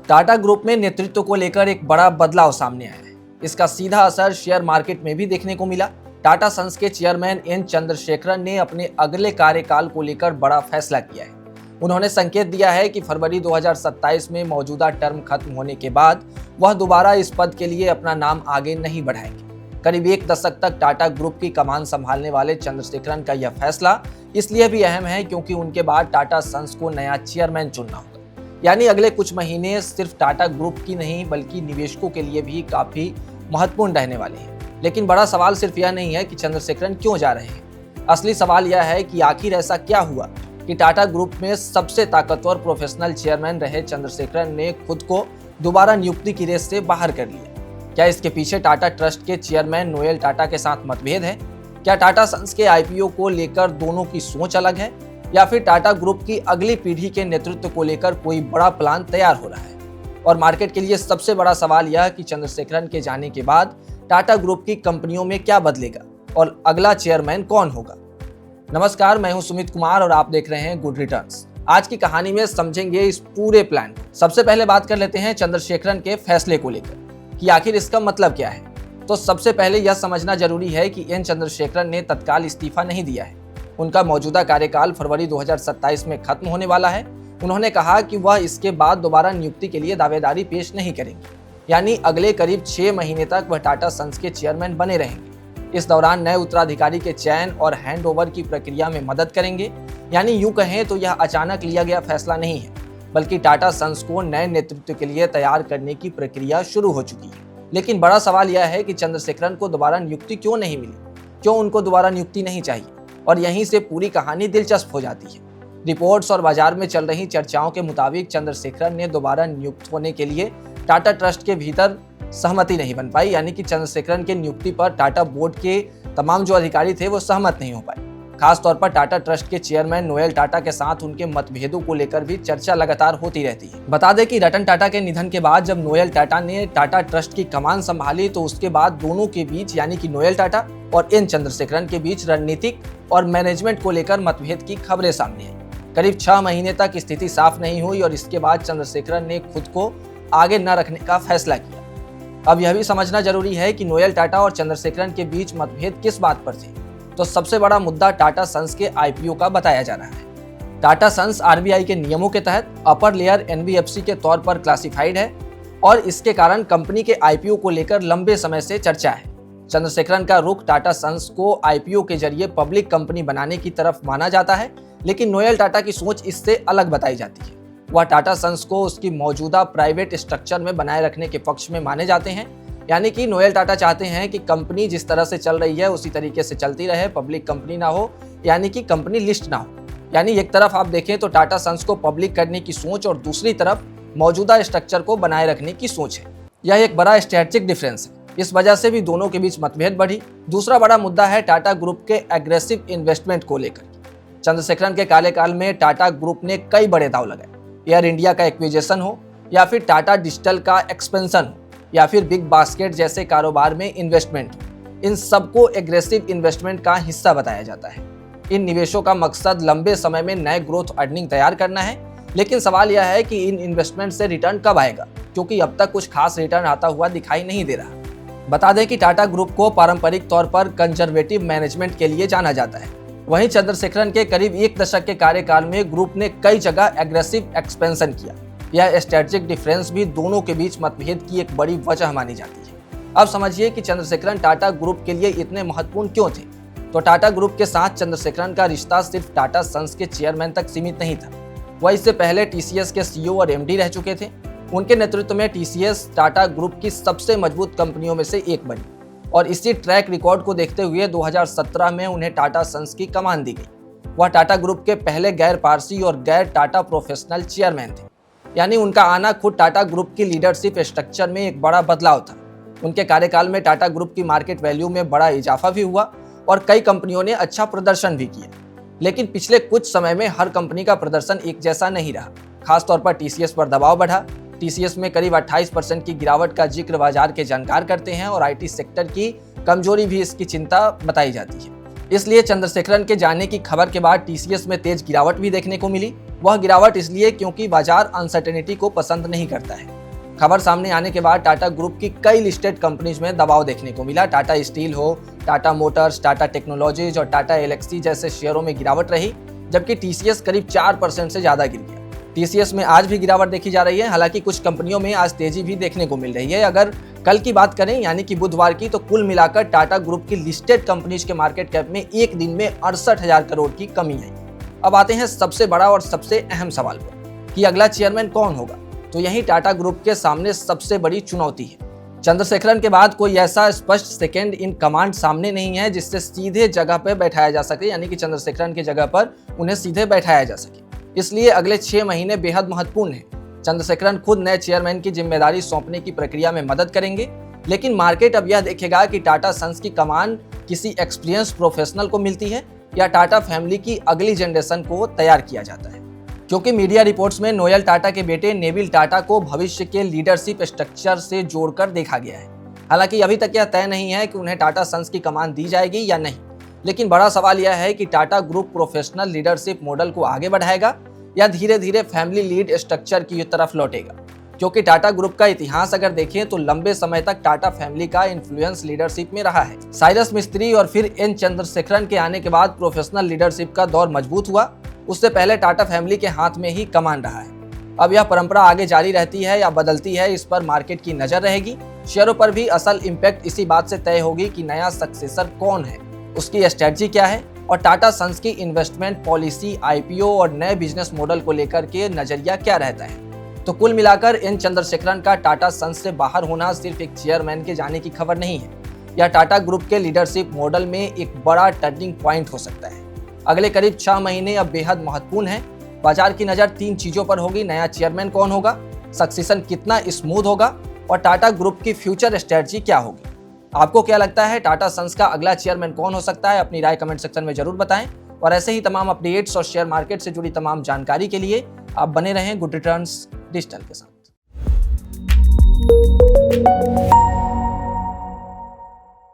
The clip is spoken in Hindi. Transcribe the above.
टाटा ग्रुप में नेतृत्व को लेकर एक बड़ा बदलाव सामने आया है। इसका सीधा असर शेयर मार्केट में भी देखने को मिला। टाटा सन्स के चेयरमैन एन चंद्रशेखरन ने अपने अगले कार्यकाल को लेकर बड़ा फैसला किया है। उन्होंने संकेत दिया है कि फरवरी 2027 में मौजूदा टर्म खत्म होने के बाद वह दोबारा इस पद के लिए अपना नाम आगे नहीं बढ़ाएंगे। करीब एक दशक तक टाटा ग्रुप की कमान संभालने वाले चंद्रशेखरन का यह फैसला इसलिए भी अहम है क्योंकि उनके बाद टाटा सन्स को नया चेयरमैन चुनना होगा। यानी अगले कुछ महीने सिर्फ टाटा ग्रुप की नहीं बल्कि निवेशकों के लिए भी काफी महत्वपूर्ण रहने वाले हैं। लेकिन बड़ा सवाल सिर्फ यह नहीं है कि चंद्रशेखरन क्यों जा रहे हैं। असली सवाल यह है कि आखिर ऐसा क्या हुआ कि टाटा ग्रुप में सबसे ताकतवर प्रोफेशनल चेयरमैन रहे चंद्रशेखरन ने खुद को दोबारा नियुक्ति की रेस से बाहर कर लिया। क्या इसके पीछे टाटा ट्रस्ट के चेयरमैन नोएल टाटा के साथ मतभेद है? क्या टाटा सन्स के आईपीओ को लेकर दोनों की सोच अलग है, या फिर टाटा ग्रुप की अगली पीढ़ी के नेतृत्व को लेकर कोई बड़ा प्लान तैयार हो रहा है? और मार्केट के लिए सबसे बड़ा सवाल यह कि चंद्रशेखरन के जाने के बाद टाटा ग्रुप की कंपनियों में क्या बदलेगा और अगला चेयरमैन कौन होगा। नमस्कार, मैं हूं सुमित कुमार और आप देख रहे हैं गुड रिटर्न्स। आज की कहानी में समझेंगे इस पूरे प्लान को। सबसे पहले बात कर लेते हैं चंद्रशेखरन के फैसले को लेकर कि आखिर इसका मतलब क्या है। तो सबसे पहले यह समझना जरूरी है कि एन चंद्रशेखरन ने तत्काल इस्तीफा नहीं दिया है। उनका मौजूदा कार्यकाल फरवरी 2027 में खत्म होने वाला है। उन्होंने कहा कि वह इसके बाद दोबारा नियुक्ति के लिए दावेदारी पेश नहीं करेंगे, यानी अगले करीब 6 महीने तक वह टाटा सन्स के चेयरमैन बने रहेंगे। इस दौरान नए उत्तराधिकारी के चयन और हैंडओवर की प्रक्रिया में मदद करेंगे। यानी यूं कहें तो यह अचानक लिया गया फैसला नहीं है, बल्कि टाटा सन्स को नए नेतृत्व के लिए तैयार करने की प्रक्रिया शुरू हो चुकी है। लेकिन बड़ा सवाल यह है कि चंद्रशेखरन को दोबारा नियुक्ति क्यों नहीं मिली, क्यों उनको दोबारा नियुक्ति नहीं चाहिए। और यहीं से पूरी कहानी दिलचस्प हो जाती है। रिपोर्ट्स और बाजार में चल रही चर्चाओं के मुताबिक चंद्रशेखरन ने दोबारा नियुक्त होने के लिए टाटा ट्रस्ट के भीतर सहमति नहीं बन पाई, यानी कि चंद्रशेखरन की नियुक्ति पर टाटा बोर्ड के तमाम जो अधिकारी थे वो सहमत नहीं हो पाए। खासतौर पर टाटा ट्रस्ट के चेयरमैन नोएल टाटा के साथ उनके मतभेदों को लेकर भी चर्चा लगातार होती रहती है। बता दें कि रतन टाटा के निधन के बाद जब नोएल टाटा ने टाटा ट्रस्ट की कमान संभाली तो उसके बाद दोनों के बीच यानी कि नोएल टाटा और एन चंद्रशेखरन के बीच रणनीतिक और मैनेजमेंट को लेकर मतभेद की खबरें सामने आई। करीब 6 महीने तक स्थिति साफ नहीं हुई और इसके बाद चंद्रशेखरन ने खुद को आगे न रखने का फैसला किया। अब यह भी समझना जरूरी है कि नोएल टाटा और चंद्रशेखरन के बीच मतभेद किस बात पर थे। तो सबसे बड़ा मुद्दा टाटा सन्स के आईपीओ का बताया जा रहा है। टाटा सन्स आरबीआई के नियमों के तहत अपर लेयर एनबीएफसी के तौर पर क्लासिफाइड है और इसके कारण कंपनी के आईपीओ को लेकर लंबे समय से चर्चा है। चंद्रशेखरन का रुख टाटा सन्स को आईपीओ के जरिए पब्लिक कंपनी बनाने की तरफ माना जाता है, लेकिन नोएल टाटा की सोच इससे अलग बताई जाती है। वह टाटा सन्स को उसकी मौजूदा प्राइवेट स्ट्रक्चर में बनाए रखने के पक्ष में माने जाते हैं। यानी कि नोएल टाटा चाहते हैं कि कंपनी जिस तरह से चल रही है उसी तरीके से चलती रहे, पब्लिक कंपनी ना हो, यानी कि कंपनी लिस्ट ना हो। यानी एक तरफ आप देखें तो टाटा सन्स को पब्लिक करने की सोच और दूसरी तरफ मौजूदा स्ट्रक्चर को बनाए रखने की सोच है। यह एक बड़ा स्ट्रेटेजिक डिफरेंस है। इस वजह से भी दोनों के बीच मतभेद बढ़ी। दूसरा बड़ा मुद्दा है टाटा ग्रुप के एग्रेसिव इन्वेस्टमेंट को लेकर। चंद्रशेखरन के कार्यकाल में टाटा ग्रुप ने कई बड़े दांव लगाए। एयर इंडिया का एक्विजिशन हो या फिर टाटा डिजिटल का एक्सपेंशन हो या फिर बिग बास्केट जैसे कारोबार में इन्वेस्टमेंट हो, इन सबको एग्रेसिव इन्वेस्टमेंट का हिस्सा बताया जाता है। इन निवेशों का मकसद लंबे समय में नए ग्रोथ अर्निंग तैयार करना है। लेकिन सवाल यह है कि इन इन्वेस्टमेंट से रिटर्न कब आएगा, क्योंकि अब तक कुछ खास रिटर्न आता हुआ दिखाई नहीं दे रहा। बता दें कि टाटा ग्रुप को पारंपरिक तौर पर कंजर्वेटिव मैनेजमेंट के लिए जाना जाता है। वहीं चंद्रशेखरन के करीब एक दशक के कार्यकाल में ग्रुप ने कई जगह एग्रेसिव एक्सपेंशन किया। यह स्ट्रेटेजिक डिफरेंस भी दोनों के बीच मतभेद की एक बड़ी वजह मानी जाती है। अब समझिए कि चंद्रशेखरन टाटा ग्रुप के लिए इतने महत्वपूर्ण क्यों थे। तो टाटा ग्रुप के साथ चंद्रशेखरन का रिश्ता सिर्फ टाटा सन्स के चेयरमैन तक सीमित नहीं था। वह इससे पहले टीसीएस के सीईओ और एमडी रह चुके थे। उनके नेतृत्व में टीसीएस टाटा ग्रुप की सबसे मजबूत कंपनियों में से एक बनी और इसी ट्रैक रिकॉर्ड को देखते हुए 2017 में उन्हें टाटा सन्स की कमान दी गई। वह टाटा ग्रुप के पहले गैर पारसी और गैर टाटा प्रोफेशनल चेयरमैन थे। यानी उनका आना खुद टाटा ग्रुप की लीडरशिप स्ट्रक्चर में एक बड़ा बदलाव था। उनके कार्यकाल में टाटा ग्रुप की मार्केट वैल्यू में बड़ा इजाफा भी हुआ और कई कंपनियों ने अच्छा प्रदर्शन भी किया। लेकिन पिछले कुछ समय में हर कंपनी का प्रदर्शन एक जैसा नहीं रहा। खासतौर पर टीसीएस पर दबाव बढ़ा। टीसीएस में करीब 28% की गिरावट का जिक्र बाजार के जानकार करते हैं और आईटी सेक्टर की कमजोरी भी इसकी चिंता बताई जाती है। इसलिए चंद्रशेखरन के जाने की खबर के बाद टीसीएस में तेज गिरावट भी देखने को मिली। वह गिरावट इसलिए क्योंकि बाजार अनसर्टेनिटी को पसंद नहीं करता है। खबर सामने आने के बाद टाटा ग्रुप की कई लिस्टेड कंपनीज में दबाव देखने को मिला। टाटा स्टील हो, टाटा मोटर्स, टाटा टेक्नोलॉजीज और टाटा एल्क्सी जैसे शेयरों में गिरावट रही, जबकि टीसीएस करीब 4% से ज्यादा गिर गया। टीसीएस में आज भी गिरावट देखी जा रही है। हालांकि कुछ कंपनियों में आज तेजी भी देखने को मिल रही है। अगर कल की बात करें यानी कि बुधवार की, तो कुल मिलाकर टाटा ग्रुप की लिस्टेड कंपनीज के मार्केट कैप में एक दिन में 68,000 करोड़ की कमी आई। अब आते हैं सबसे बड़ा और सबसे अहम सवाल पर कि अगला चेयरमैन कौन होगा। तो यही टाटा ग्रुप के सामने सबसे बड़ी चुनौती है। चंद्रशेखरन के बाद कोई ऐसा स्पष्ट सेकंड इन कमांड सामने नहीं है जिससे सीधे जगह पर बैठाया जा सके, यानी कि चंद्रशेखरन की जगह पर उन्हें सीधे बैठाया जा सके। इसलिए अगले 6 महीने बेहद महत्वपूर्ण हैं। चंद्रशेखरन खुद नए चेयरमैन की जिम्मेदारी सौंपने की प्रक्रिया में मदद करेंगे, लेकिन मार्केट अब यह देखेगा कि टाटा सन्स की कमान किसी एक्सपीरियंस प्रोफेशनल को मिलती है या टाटा फैमिली की अगली जनरेशन को तैयार किया जाता है। क्योंकि मीडिया रिपोर्ट्स में नोएल टाटा के बेटे नेविल टाटा को भविष्य के लीडरशिप स्ट्रक्चर से जोड़कर देखा गया है। हालांकि अभी तक यह तय नहीं है कि उन्हें टाटा सन्स की कमान दी जाएगी या नहीं, लेकिन बड़ा सवाल यह है कि Tata group professional leadership model को आगे बढ़ाएगा या धीरे धीरे फैमिली लीड स्ट्रक्चर की तरफ लौटेगा। क्योंकि टाटा ग्रुप का इतिहास अगर देखें तो लंबे समय तक टाटा फैमिली का इन्फ्लुएंस लीडरशिप में रहा है। साइरस मिस्त्री और फिर एन चंद्रशेखरन के आने के बाद प्रोफेशनल लीडरशिप का दौर मजबूत हुआ। उससे पहले टाटा फैमिली के हाथ में ही कमान रहा है। अब यह परंपरा आगे जारी रहती है या बदलती है, इस पर मार्केट की नजर रहेगी। शेयरों पर भी असल इम्पैक्ट इसी बात से तय होगी कि नया सक्सेसर कौन है, उसकी स्ट्रेटजी क्या है और टाटा सन्स की इन्वेस्टमेंट पॉलिसी, आईपीओ और नए बिजनेस मॉडल को लेकर के नजरिया क्या रहता है। तो कुल मिलाकर एन चंद्रशेखरन का टाटा सन्स से बाहर होना सिर्फ एक चेयरमैन के जाने की खबर नहीं है। यह टाटा ग्रुप के लीडरशिप मॉडल में एक बड़ा टर्निंग पॉइंट हो सकता है। अगले करीब 6 महीने अब बेहद महत्वपूर्ण है। बाजार की नज़र 3 चीज़ों पर होगी: नया चेयरमैन कौन होगा, सक्सेशन कितना स्मूथ होगा और टाटा ग्रुप की फ्यूचर स्ट्रेटजी क्या होगी। आपको क्या लगता है टाटा सन्स का अगला चेयरमैन कौन हो सकता है? अपनी राय कमेंट सेक्शन में जरूर बताएं। और ऐसे ही तमाम अपडेट्स और शेयर मार्केट से जुड़ी तमाम जानकारी के लिए आप बने रहें गुड रिटर्न्स डिजिटल के साथ।